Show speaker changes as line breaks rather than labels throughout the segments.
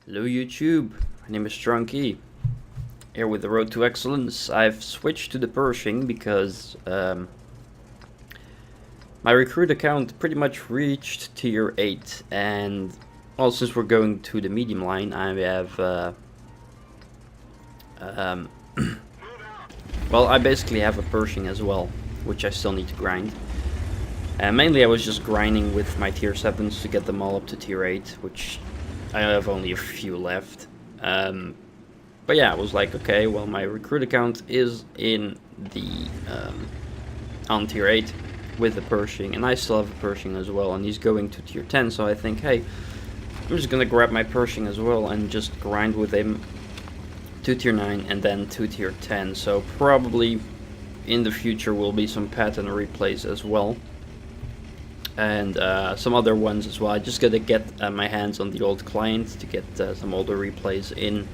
Hello YouTube, my name is Strunky, here with the Road to Excellence. I've switched to the Pershing because my recruit account pretty much reached tier 8, and well, since we're going to the medium line, I have well, I basically have a Pershing as well, which I still need to grind. Mainly I was just grinding with my tier 7s to get them all up to tier 8, which I have only a few left. But yeah, I was like, okay, well, my recruit account is in the on tier 8 with the Pershing, and I still have a Pershing as well, and he's going to tier 10, so I think, hey, I'm just gonna grab my Pershing as well and just grind with him to tier 9 and then to tier 10. So probably in the future will be some pattern replays as well, and some other ones as well. I just gotta get my hands on the old client to get some older replays in,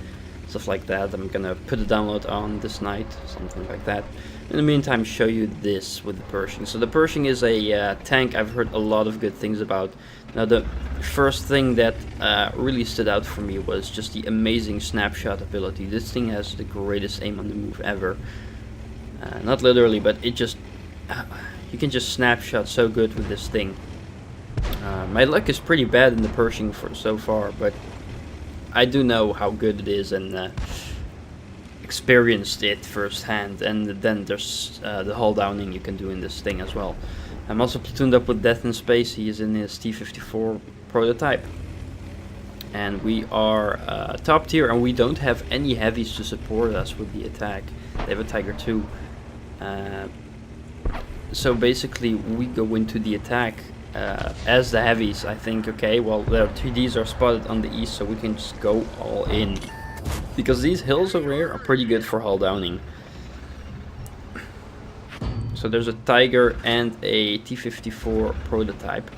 stuff like that. I'm gonna put a download on this night, something like that. In the meantime, show you this with the Pershing. So the Pershing is a tank I've heard a lot of good things about. Now the first thing that really stood out for me was just the amazing snapshot ability. This thing has the greatest aim on the move ever. Not literally, but it just... you can just snapshot so good with this thing. My luck is pretty bad in the Pershing for so far, but I do know how good it is and experienced it firsthand. And then there's the hull downing you can do in this thing as well. I'm also platooned up with Death in Space. He is in his T-54 prototype. And we are top tier, and we don't have any heavies to support us with the attack. They have a Tiger 2. So basically we go into the attack as the heavies. I think, okay, well, their 3Ds are spotted on the east, so we can just go all in, because these hills over here are pretty good for hull downing. So there's a Tiger and a T-54 prototype.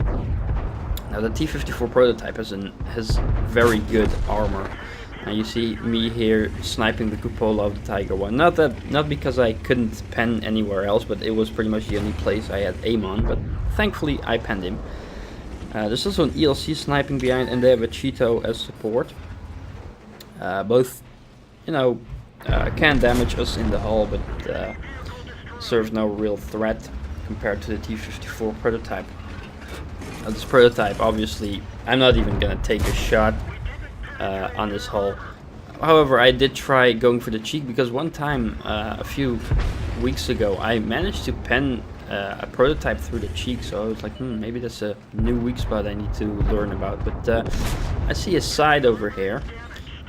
Now the T-54 prototype has very good armor. Now you see me here sniping the cupola of the Tiger 1. Not because I couldn't pen anywhere else, but it was pretty much the only place I had aim on. But thankfully I penned him. There's also an ELC sniping behind, and they have a Cheeto as support. Both, you know, can damage us in the hull, but serve no real threat compared to the T-54 prototype. Now this prototype, obviously, I'm not even gonna take a shot on this hull. However, I did try going for the cheek, because one time a few weeks ago I managed to pen a prototype through the cheek, so I was like, maybe that's a new weak spot I need to learn about. But I see a side over here,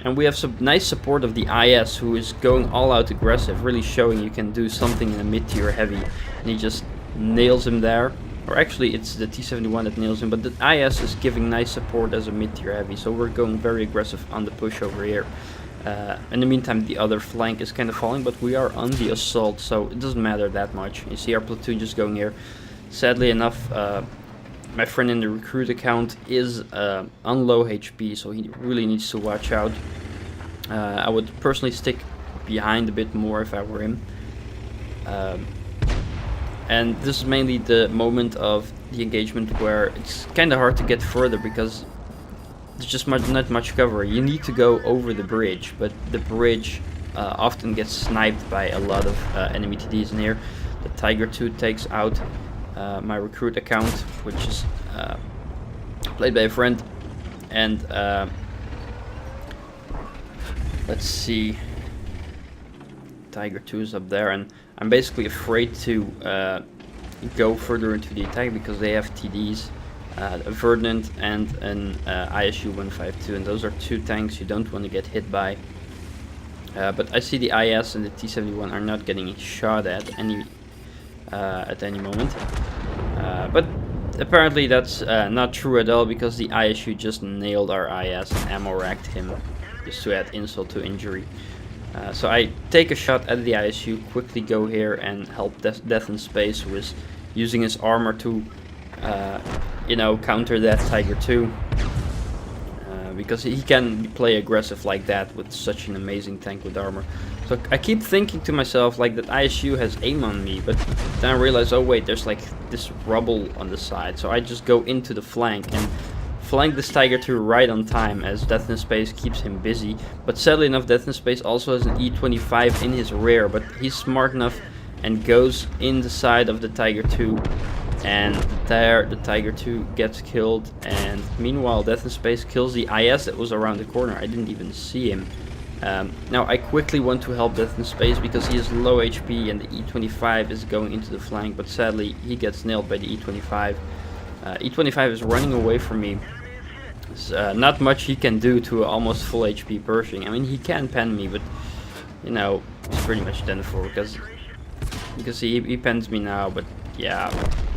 and we have some nice support of the IS, who is going all out aggressive, really showing you can do something in a mid-tier heavy, and he just nails him there. Or actually, it's the T-71 that nails him, but the IS is giving nice support as a mid-tier heavy, so we're going very aggressive on the push over here. In the meantime, the other flank is kind of falling, but we are on the assault, so it doesn't matter that much. You see our platoon just going here. Sadly enough, my friend in the recruit account is on low HP, so he really needs to watch out. I would personally stick behind a bit more if I were him. And this is mainly the moment of the engagement where it's kind of hard to get further, because there's just not much cover. You need to go over the bridge, but the bridge often gets sniped by a lot of enemy TDs in here. The Tiger 2 takes out my recruit account, which is played by a friend. And let's see, Tiger 2 is up there, and I'm basically afraid to go further into the attack because they have TDs, a Verdant and an ISU 152, and those are two tanks you don't want to get hit by. But I see the IS and the T-71 are not getting shot at any moment. But apparently that's not true at all, because the ISU just nailed our IS and ammo racked him, just to add insult to injury. So I take a shot at the ISU, quickly go here and help Death in Space, who is using his armor to, you know, counter that Tiger 2. Because he can play aggressive like that with such an amazing tank with armor. So I keep thinking to myself like that ISU has aim on me, but then I realize, oh wait, there's like this rubble on the side. So I just go into the flank, and flank this Tiger II right on time, as Death in Space keeps him busy. But sadly enough, Death in Space also has an E25 in his rear, but he's smart enough and goes in the side of the Tiger II. And there the Tiger II gets killed, and meanwhile Death in Space kills the IS that was around the corner. I didn't even see him. Now I quickly want to help Death in Space because he is low HP and the E25 is going into the flank, but sadly he gets nailed by the E25. E25 is running away from me. There's not much he can do to almost full HP Pershing. I mean, he can pen me, but you know, he's pretty much done for because he pens me now. But yeah,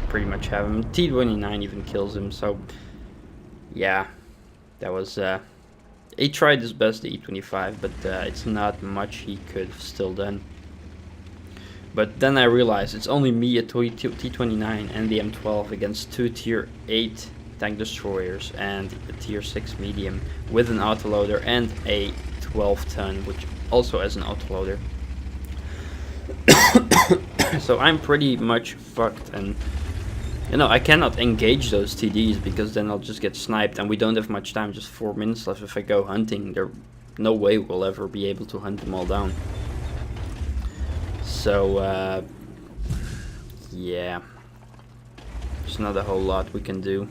pretty much have him. T29 even kills him, so yeah, that was he tried his best, the E25, but it's not much he could have still done. But then I realized it's only me, a T29 and the M12 against two tier 8 tank destroyers and a tier 6 medium with an autoloader and a 12 ton, which also has an autoloader. So I'm pretty much fucked, and you know, I cannot engage those TDs because then I'll just get sniped, and we don't have much time, just 4 minutes left. If I go hunting, there's no way we'll ever be able to hunt them all down. So, yeah, there's not a whole lot we can do.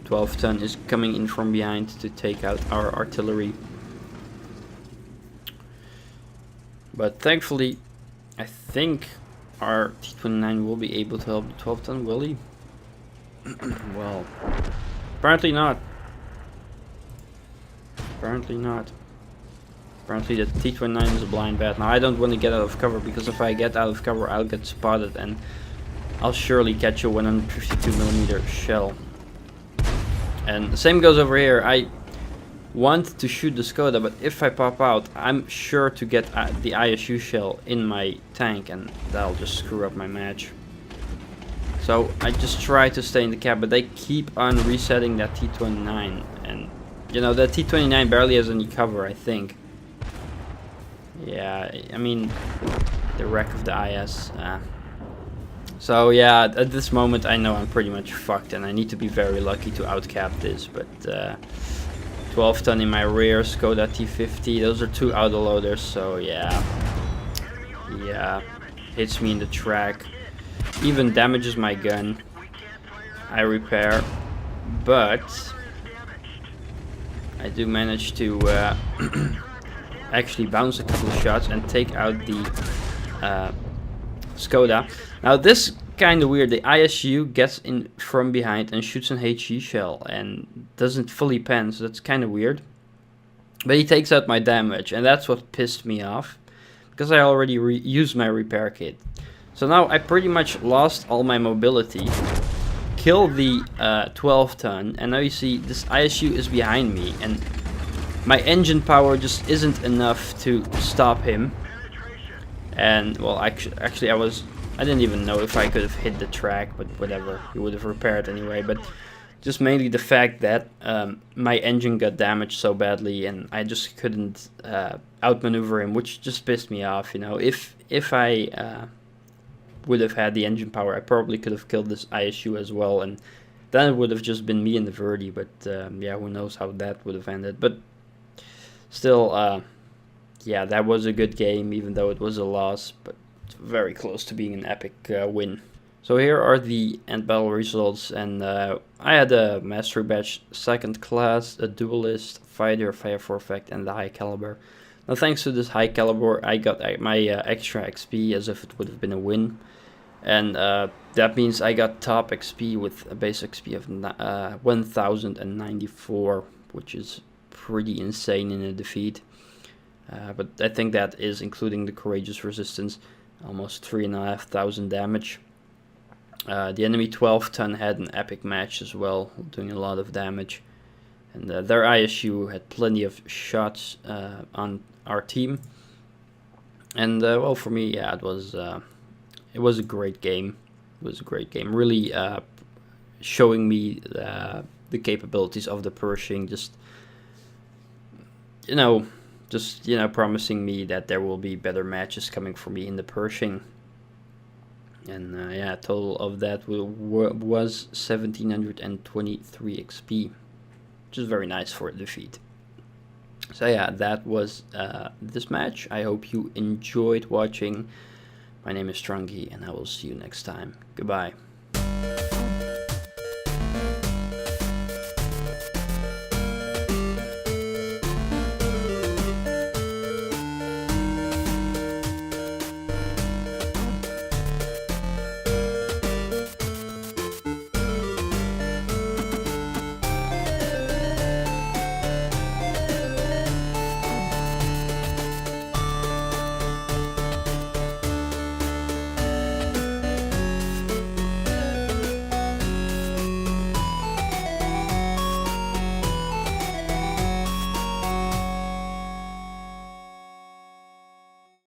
12 ton is coming in from behind to take out our artillery. But thankfully, I think our T29 will be able to help the 12 ton, will he? Well, apparently not. Apparently not. Apparently the T29 is a blind bat. Now I don't want to get out of cover, because if I get out of cover I'll get spotted and I'll surely catch a 152mm shell. And the same goes over here. I want to shoot the Skoda, but if I pop out, I'm sure to get the ISU shell in my tank, and that'll just screw up my match. So I just try to stay in the cab, but they keep on resetting that T29, and you know, that T29 barely has any cover, I think. Yeah, I mean, the wreck of the IS. So yeah, at this moment I know I'm pretty much fucked, and I need to be very lucky to outcap this, but 12 ton in my rear, Skoda T50, those are two autoloaders, so yeah, hits me in the track, even damages my gun. I repair, but I do manage to actually bounce a couple of shots and take out the Skoda. Now this kind of weird, the ISU gets in from behind and shoots an HE shell and doesn't fully pen, so that's kind of weird. But he takes out my damage, and that's what pissed me off, because I already used my repair kit. So now I pretty much lost all my mobility, killed the 12 ton, and now you see this ISU is behind me, and my engine power just isn't enough to stop him. And well, actually I didn't even know if I could have hit the track, but whatever, he would have repaired anyway. But just mainly the fact that my engine got damaged so badly, and I just couldn't outmaneuver him, which just pissed me off. You know, if I would have had the engine power, I probably could have killed this ISU as well, and then it would have just been me and the Verdi. But yeah, who knows how that would have ended. But still, yeah, that was a good game, even though it was a loss, but very close to being an epic win. So here are the end battle results, and I had a mastery badge, second class, a duelist, fighter, fire for effect, and the high caliber. Now thanks to this high caliber, I got my extra XP as if it would have been a win, and that means I got top XP with a base XP of 1094, which is pretty insane in a defeat. But I think that is including the courageous resistance, almost 3,500 damage. The enemy 12 ton had an epic match as well, doing a lot of damage, and their ISU had plenty of shots on our team. And well, for me, yeah, it was a great game. It was a great game, really showing me the capabilities of the Pershing. Just promising me that there will be better matches coming for me in the Pershing. And yeah, total of that was 1723 XP, which is very nice for a defeat. So yeah, that was this match. I hope you enjoyed watching. My name is Strungy, and I will see you next time. Goodbye.